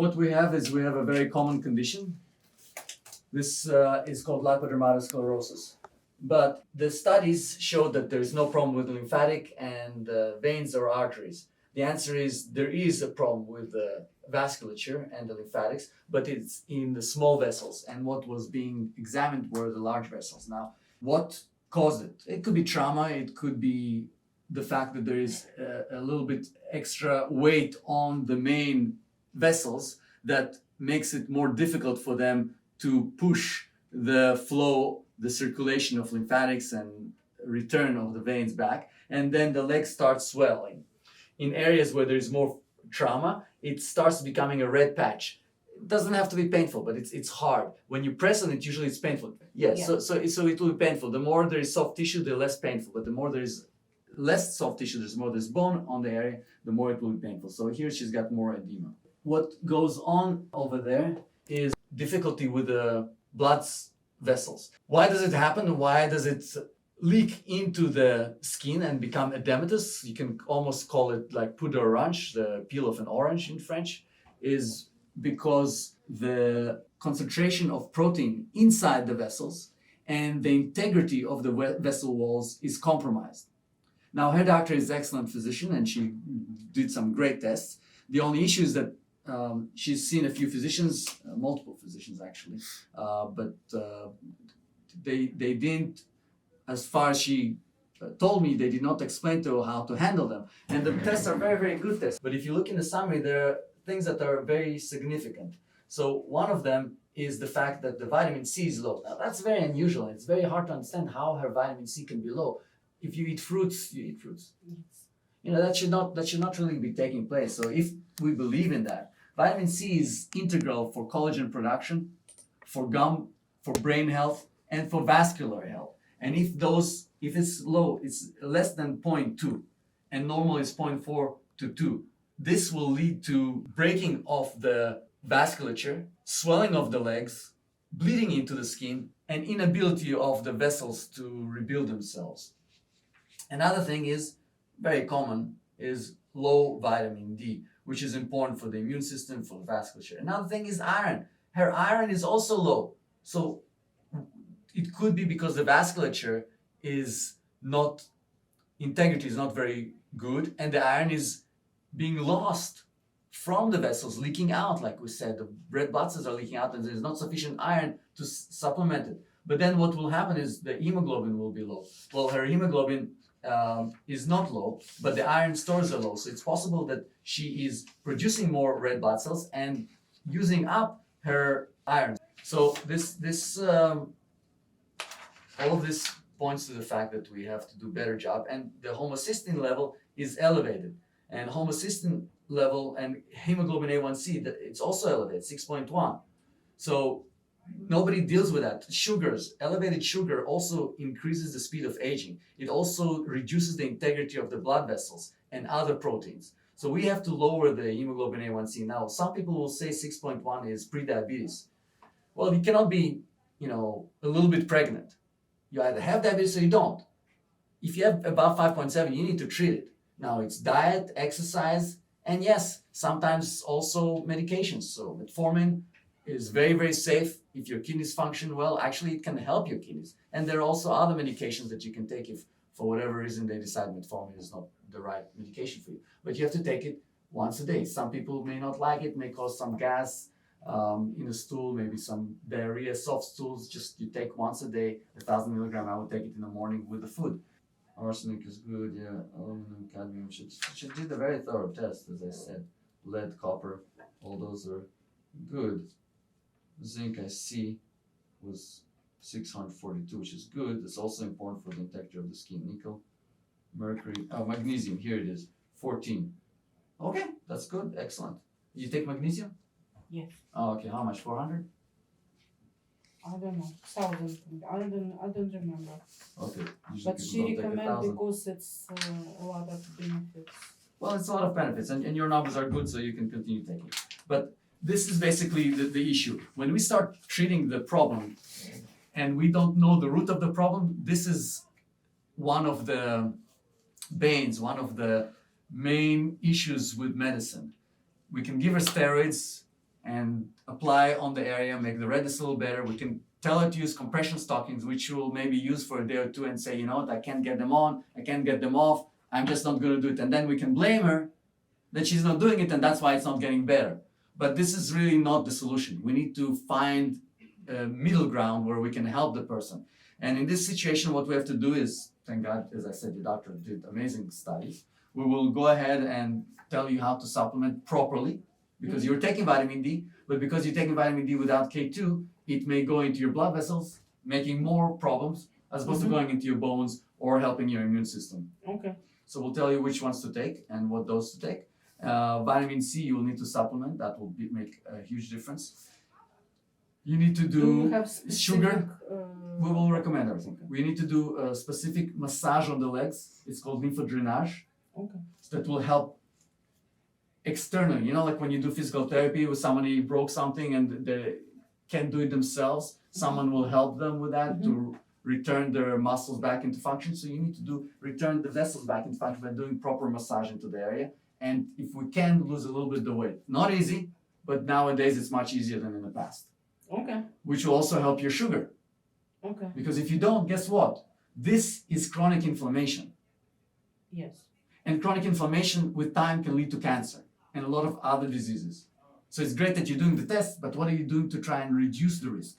What we have is we have a very common condition. This is called Lipodermatosclerosis. But the studies show that there is no problem with the lymphatic and veins or arteries. The answer is there is a problem with the vasculature and the lymphatics, but it's in the small vessels. And what was being examined were the large vessels. Now, what caused it? It could be trauma. It could be the fact that there is a little bit extra weight on the main vessels that makes it more difficult for them to push the flow, the circulation of lymphatics and return of the veins back. And then the legs start swelling. In areas where there is more trauma, it starts becoming a red patch. It doesn't have to be painful, but it's hard. When you press on it, usually it's painful. Yes, yeah. So it will be painful. The more there is soft tissue, the less painful. But the more there is less soft tissue, there's bone on the area, the more it will be painful. So here she's got more edema. What goes on over there is difficulty with the blood vessels. Why does it happen? Why does it leak into the skin and become edematous? You can almost call it like poudre orange, the peel of an orange in French, is because the concentration of protein inside the vessels and the integrity of the vessel walls is compromised. Now, her doctor is an excellent physician and she did some great tests. The only issue is that she's seen a few physicians, multiple physicians actually, but they didn't, as far as she told me, they did not explain to her how to handle them. And the tests are very, very good tests. But if you look in the summary, there are things that are very significant. So one of them is the fact that the vitamin C is low. Now that's very unusual. It's very hard to understand how her vitamin C can be low. If you eat fruits, you eat fruits. Yes. You know, that should not really be taking place. So if we believe in that, vitamin C is integral for collagen production, for gum, for brain health, and for vascular health. And if it's low, it's less than 0.2, and normal is 0.4 to 2. This will lead to breaking of the vasculature, swelling of the legs, bleeding into the skin, and inability of the vessels to rebuild themselves. Another thing is, very common, is low vitamin D, which is important for the immune system, for the vasculature. Another thing is iron. Her iron is also low. So it could be because the vasculature is not, integrity is not very good, and the iron is being lost from the vessels, leaking out, like we said. The red blood cells are leaking out and there's not sufficient iron to supplement it. But then what will happen is the hemoglobin will be low. Well, her hemoglobin is not low, but the iron stores are low. So it's possible that she is producing more red blood cells and using up her iron. So all of this points to the fact that we have to do a better job, and the homocysteine level is elevated. And homocysteine level and hemoglobin A1C, it's also elevated, 6.1. So nobody deals with that. Sugars, elevated sugar also increases the speed of aging. It also reduces the integrity of the blood vessels and other proteins. So we have to lower the hemoglobin A1C. Now, some people will say 6.1 is pre-diabetes. Well, you cannot be, a little bit pregnant. You either have diabetes or you don't. If you have above 5.7, you need to treat it. Now, it's diet, exercise, and yes, sometimes also medications. So metformin is very, very safe if your kidneys function well. Actually, it can help your kidneys. And there are also other medications that you can take if, for whatever reason, they decide metformin is not the right medication for you. But you have to take it once a day. Some people may not like it, may cause some gas in the stool, maybe some diarrhea, soft stools. Just you take once a day, 1,000 milligram. I would take it in the morning with the food. Arsenic is good, yeah. Aluminum, cadmium. She did a very thorough test, as I said. Lead, copper, all those are good. Zinc, I see, was 642, which is good. It's also important for the integrity of the skin. Nickel, mercury, magnesium, here it is, 14. Okay, that's good, excellent. You take magnesium? Yes. Oh, okay, how much, 400? I don't know, 1,000. I don't remember. Okay. But she recommends because it's a lot of benefits. Well, it's a lot of benefits, and your numbers are good, so you can continue taking. But this is basically the issue. When we start treating the problem and we don't know the root of the problem, this is one of the banes, one of the main issues with medicine. We can give her steroids, and apply on the area, make the redness a little better. We can tell her to use compression stockings, which we'll maybe use for a day or two and say, you know what, I can't get them on, I can't get them off, I'm just not going to do it. And then we can blame her that she's not doing it and that's why it's not getting better. But this is really not the solution. We need to find a middle ground where we can help the person. And in this situation, what we have to do is, thank God, as I said, your doctor did amazing studies. We will go ahead and tell you how to supplement properly because you're taking vitamin D, but because you're taking vitamin D without K2, it may go into your blood vessels, making more problems as opposed to going into your bones or helping your immune system. Okay. So we'll tell you which ones to take and what dose to take. Vitamin C, you will need to supplement. That will make a huge difference. You need to Do do you have specific, sugar. We will recommend everything. We need to do a specific massage on the legs. It's called lymphodrainage. Okay. That will help externally. You know, like when you do physical therapy with somebody broke something and they can't do it themselves, someone will help them with that to return their muscles back into function. So you need to return the vessels back into function by doing proper massage into the area. And if we can, lose a little bit of the weight. Not easy, but nowadays it's much easier than in the past. Okay. Which will also help your sugar. Okay. Because if you don't, guess what? This is chronic inflammation. Yes. And chronic inflammation with time can lead to cancer and a lot of other diseases. So it's great that you're doing the test, but what are you doing to try and reduce the risk?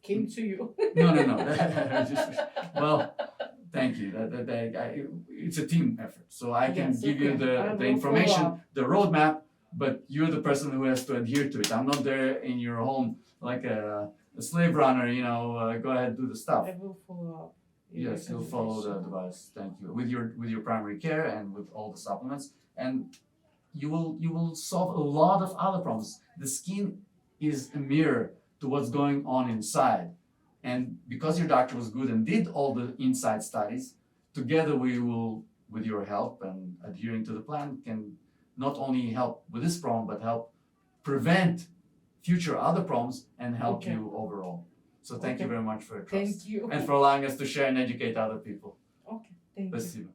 Came to you. No. Well, thank you. It's a team effort. So I can give you the information, the roadmap, but you're the person who has to adhere to it. I'm not there in your home like a slave runner, you know, go ahead, do the stuff. I will follow up. Yes, you'll follow the advice. Thank you. With your primary care and with all the supplements, and you will solve a lot of other problems. The skin is a mirror to what's going on inside, and because your doctor was good and did all the inside studies, together we will, with your help and adhering to the plan, can not only help with this problem but help prevent future other problems and help you overall. So thank you very much for your trust. Thank you. And for allowing us to share and educate other people. Okay, thank you. Спасибо.